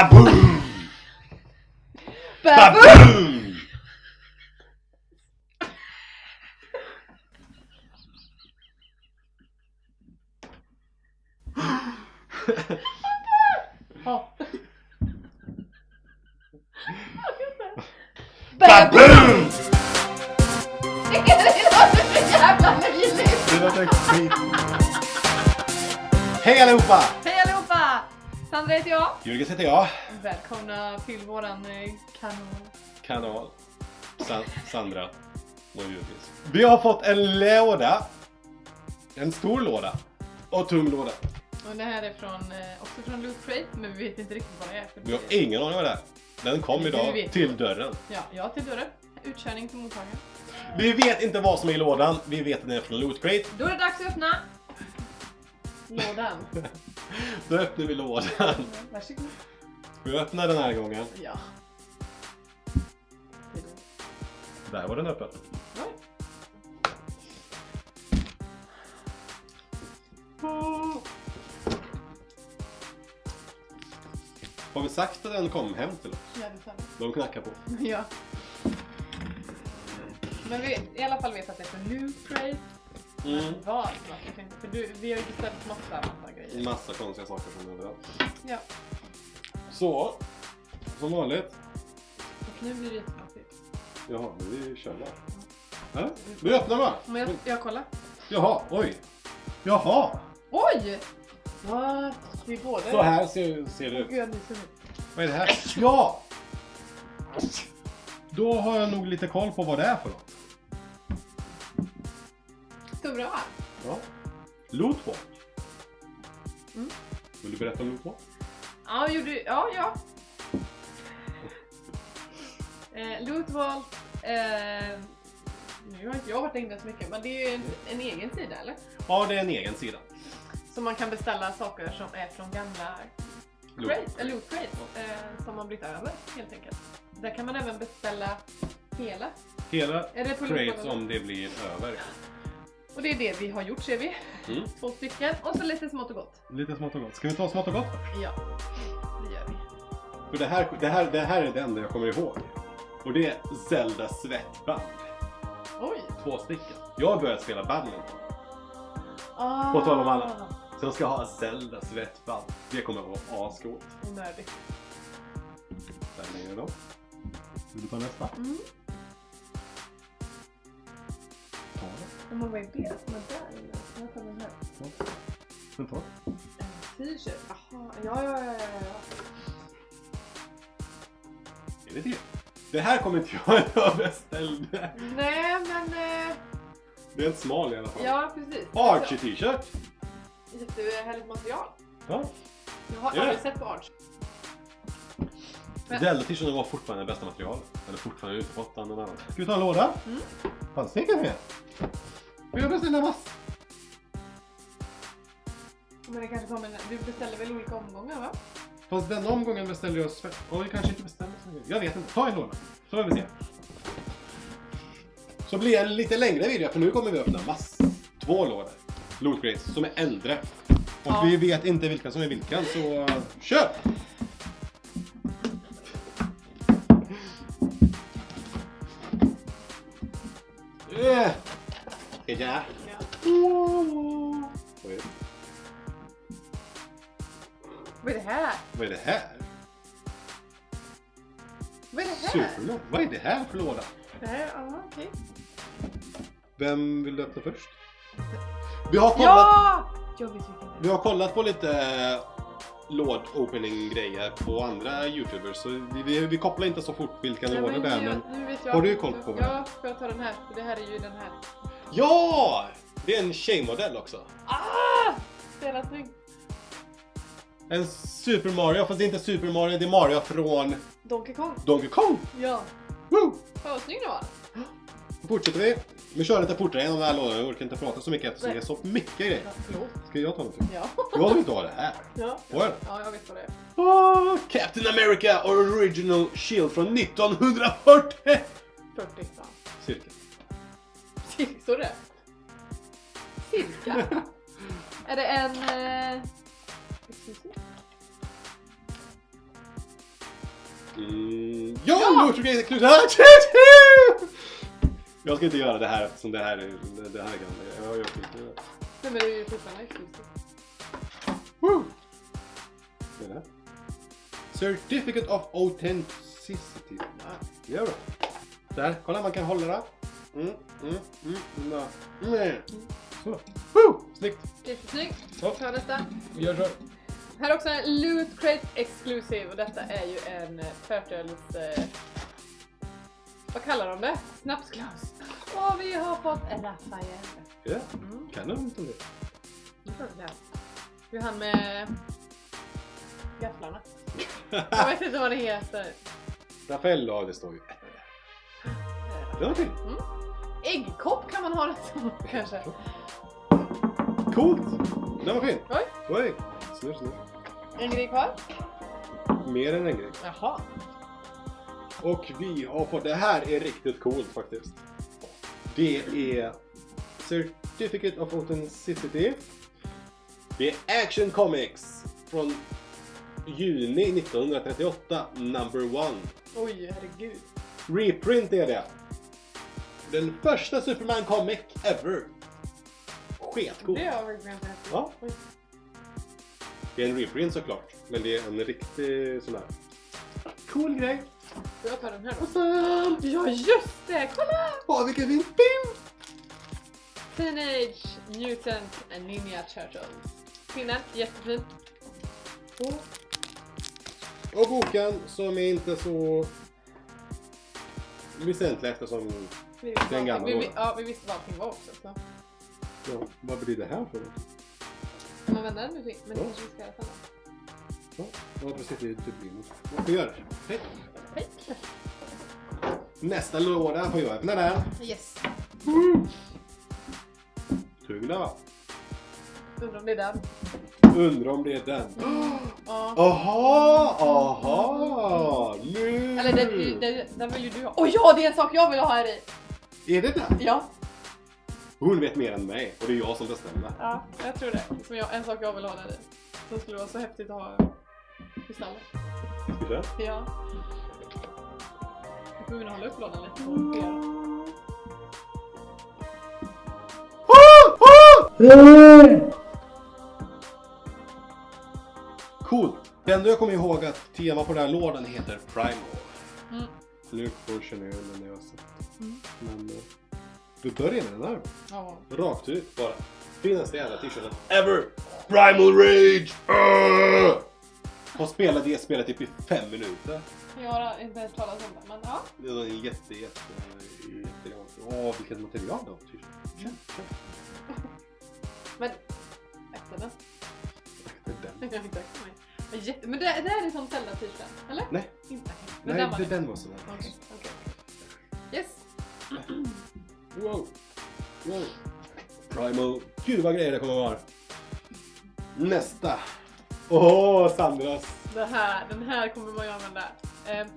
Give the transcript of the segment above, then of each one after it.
Baboom! Baboom! Baboom! Det låter skit. Hej allihopa! Hej allihopa! Sandra heter jag. Jörgen heter jag. Välkomna till våran kanal. Sandra och Jörgen. Vi har fått en låda. En stor låda. Och tung låda. Och det här är också från Loot Crate, men vi vet inte riktigt vad det är. Vi har ingen aning vad det är. Den kom idag till dörren. Ja, till dörren. Utkörning till mottagaren. Vi vet inte vad som är i lådan. Vi vet att den är från Loot Crate. Då är det dags att öppna lådan. Då öppnar vi lådan. Varsågod. Vi öppnar den här gången. Ja. Där var den öppen. Oj. Har vi sagt att den kom hem till oss? Ja, det stämmer. De knackar på. Ja. Men vi i alla fall vet att det är från Loot Crate. Vad? För vi har ju beställt massa grejer. Massa konstiga saker som överallt. Ja. Så, som vanligt. Och nu blir det jättemastigt. Jaha, vi kör där. Ja, vi öppnar va? Men jag kollar. Jaha, oj. Jaha. Oj! What? Vi båda. Så här ser det ut. Gud, det ser ut. Vad är det här? Ja! Då har jag nog lite koll på vad det är för något. Så bra. Ja. Lootwalk. Mm. Vill du berätta om Lootwalk? Ja. Lootwalk. Nu har inte jag varit inne så mycket, men det är ju en egen sida, eller? Ja, det är en egen sida. Så man kan beställa saker som är från gamla Loot Crate, som man blivit över, helt enkelt. Där kan man även beställa hela Crates om det blir över. Och det är det vi har gjort, ser vi. 2 stycken. Och så lite smått och gott. Lite smått och gott. Ska vi ta smått och gott först? Ja, det gör vi. För det här är det enda jag kommer ihåg. Och det är Zelda svettband. Oj! 2 stycken. Jag har börjat spela badminton. På tal om alla. Så jag ska ha Zelda svettband. Det kommer att vara ascoolt. Nördigt. Där lägger då. Vill du ta nästa? Ta det. Men vad är det som är där inne? Jag tar den här. Den tar. En t-shirt. Aha, ja. Är det det? Det här kommer inte jag beställde. Nej, men... Det är en smal i alla fall. Ja, precis. Archie t-shirt. Jättehärligt material. Ja. Jag har aldrig sett på Archie. Zelda t-shirten var fortfarande det bästa materialet. Eller fortfarande inte fått någon annan. Ska vi ta en låda? Fanns det med? Vi har beställt massor. Men det kanske kommer... Du beställer väl olika omgångar, va? Fast den omgången beställde jag svett. Och vi kanske inte bestämmer så. Jag vet inte. Ta en låda. Så får vi se. Så blir det en lite längre video. För nu kommer vi öppna 2 lådor. Loot Crates som är äldre. Och vi vet inte vilka som är vilka. Så kör! Ja. Vad är det här? Vad är det här? Vad är det här? Superlåda. Vad är det här för låda? Det här, okej. Vem vill du öppna först? Vi har kollat, Ja! Jag vet vilken det är. vi har kollat på lite låd opening grejer på andra YouTubers. Så vi kopplar inte så fort vilka lådor det är. Men Nu vet jag. har du koll på det? Ja, får jag ta den här? För det här är ju den här. Ja! Det är en tjejmodell också. Så jävla snygg. En Super Mario, fast det är inte Super Mario, det är Mario från Donkey Kong. Donkey Kong. Ja. Woo! Fan vad snygg det var. Då fortsätter vi. Vi kör lite fortare genom den här lådan. Jag orkar inte prata så mycket eftersom det är så mycket grejer. Ja, förlåt. Ska jag ta någonting? Ja. Jag vill inte ha det här. Ja. Vad är det? Ja, jag vet vad det är. Captain America Original Shield från 1940. 40, ja. Cirka. Så det? Cirka. Är det en... Ja! Loot Crate Exclusive! Jag ska inte göra det här eftersom det här är gamla. Jag har gjort det. Nej, men det är ju fortfarande exklusivt. Woo! Det är det. Certificate of Authenticity. Det är bra. Där, kolla man kan hålla det. Så. Woo! Snyggt. Jättesnyggt. Ja. Ta nästa. Gör så. Här är också en Loot Crate Exclusive och detta är ju en Turtles... vad kallar de det? Snapsglas. Och vi har fått en Raphael. Ja, kan du inte det? Det är han med gafflarna. Jag vet inte vad det heter. Rafael, ja, det står ju. Det var fint. Äggkopp kan man ha det som kanske. Coolt! Det var fint. Oj. Oj. Snurr. En grej kvar. Mer än en grej. Jaha. Och vi har fått, det här är riktigt coolt faktiskt. Det är Certificate of Authenticity. Det är Action Comics från juni 1938, number 1. Oj, herregud. Reprint är det. Den första Superman comic ever. Sketcool. Det har vi glömt. Ja. Det är en reprint såklart, men det är en riktig sån här cool grej. Jag tar den här då. Ja, just det! Kolla! Åh, vilken fin film! Teenage Mutant Ninja Turtles. Pinnen, jättefin. Och boken som är inte så väsentlig eftersom den gamla vi visste vad allting var också. Så. ja, vad blir det här för något? Kan man vända den nu? Men det kanske vi ska göra sen då. Ja, precis, det är dubbin. Vad får jag göra? Hej. Hej. Nästa låda får jag öppna den. Yes. Tugna va? Undrar om det är den. Undrar om det är den. Ja. Aha! Nu! Eller den vill ju du ha. Åh ja, det är en sak jag vill ha här i. Är det den? Ja. Hon vet mer än mig och det är jag som bestämmer. Ja, jag tror det. En sak jag vill ha där i. Som skulle vara så häftigt att ha kristallen. Ska vi köra? Ja. Jag får hålla upp lådan lite. Coolt! Det enda jag kommer ihåg att tema på den här lådan heter Primal. Nu får känna igen den jag har sett. Men du börjar med den här. Ja. Rakt ut bara. Finaste jävla t-shirten ever! Primal Rage! Och spelade det spelet typ i 5 minuter. Jag har inte ens talat om det, men ja. Det var en jätte. Åh, vilket material då. Känn. Men efter den. Den. Jag kan inte efter mig. Men det är en sån Zelda t-shirt, eller? Nej. Inte. Men Nej, var den var sån här. Okej. Yes. Wow. Primal. Gud vad grejer det kommer vara. Nästa. Sandras. Den här kommer man ju använda.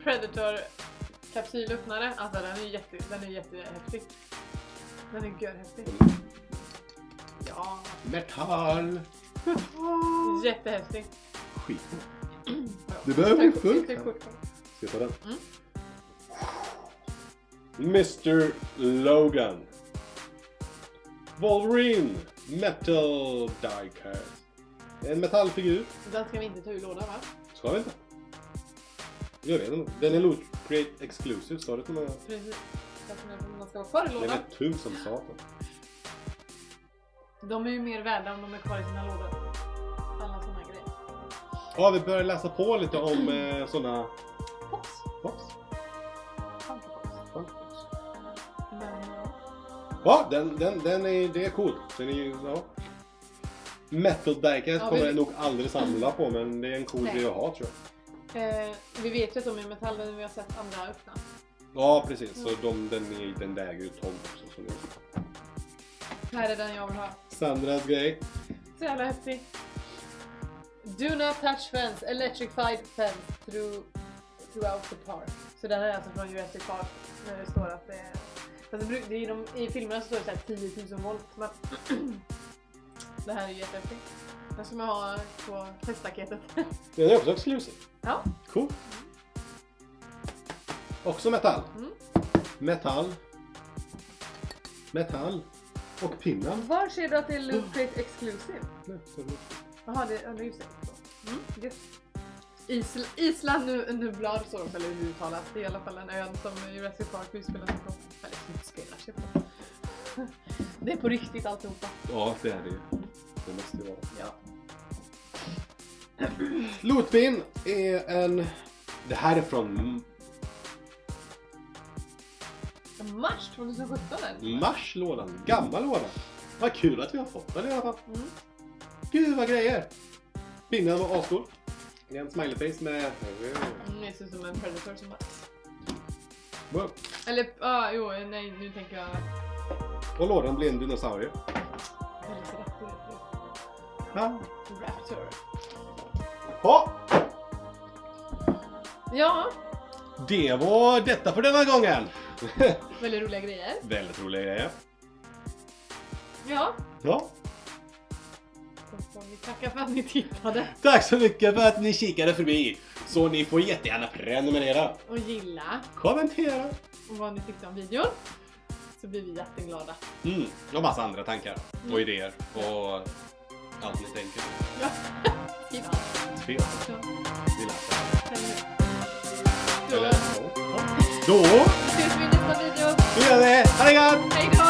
Predator kapsylöppnare. Alltså den är jättehäftig. Den är görhäftig. Ja. Metall. Jättehäftig. Skit. Det behöver bli fullt. Ska jag ta den? Mr. Logan. Wolverine. Metal diecast. En metallfigur. Den ska vi inte ta ur lådan, va? Ska vi inte? Jag vet inte. Den är Loot Crate Exclusive. Sa det till mig? Precis. Man ska vara kvar i Den lådan. är tung som satan. De är ju mer värda om de är kvar i sina lådor. Alla såna grejer. Ja, vi börjar läsa på lite om såna Pops. Men ja, det är coolt. Den är ju, ja. Metal diecast kommer jag nog aldrig samla på, men det är en cool grej att ha, tror jag. Vi vet ju att de är metall, men vi har sett andra öppna. Ja, precis. Så den väger ju 12 också. Så det... Här är den jag vill ha. Sandras grej. Så jävla häftig. Do not touch fence, electrified fence throughout the park. Så det här är alltså från Jurassic Park. När det står att det är... Alltså, det är i filmerna så står det så här 10 000 volt. Men det här är ju jättehäftigt. Den ska man ha på testpaketet. Den är också exclusive. Ja. Cool. Också metall. Mm. Metall. Metall. Och pinnen. Var ser du att det är Loot Crate Exclusive? Nej, så är det. Jaha, det är just det. Yes. Island Nublar står också, eller hur uttalas. Det är i alla fall en ön som Jurassic Park utspelar sig på. Eller utspelar sig på. Det är på riktigt alltihopa. Ja, det är det ju. Det måste ju vara. Ja. Lootbin är en... Det här är från Mars 2017 eller? Mars-lådan. Gammal låda. Vad kul att vi har fått den i alla fall. Mm. Gud vad grejer. Pinnen var ascool. Det är en smiley-face med... Det ser ut som en Predator som Max. Wow. Eller, nej, nu tänker jag... Och lådan blir en dinosaurie. Velociraptor. Ja. Raptor. Ja, Ja, det var detta för denna gången. väldigt roliga grejer. Väldigt roliga grejer. Ja, Ja. då får vi tacka för att ni tittade. Tack så mycket för att ni kikade förbi. Så ni får jättegärna prenumerera, Och gilla. kommentera. Och vad ni tyckte om videon. Så blir vi jätteglada. Och massa andra tankar och idéer och allt ni tänker. Ja, skriv allt. Fel. Så, Vi läser. hej. Eller Då så. Då ses vi i nästa video. gör vi. Ha det gott! Hej då!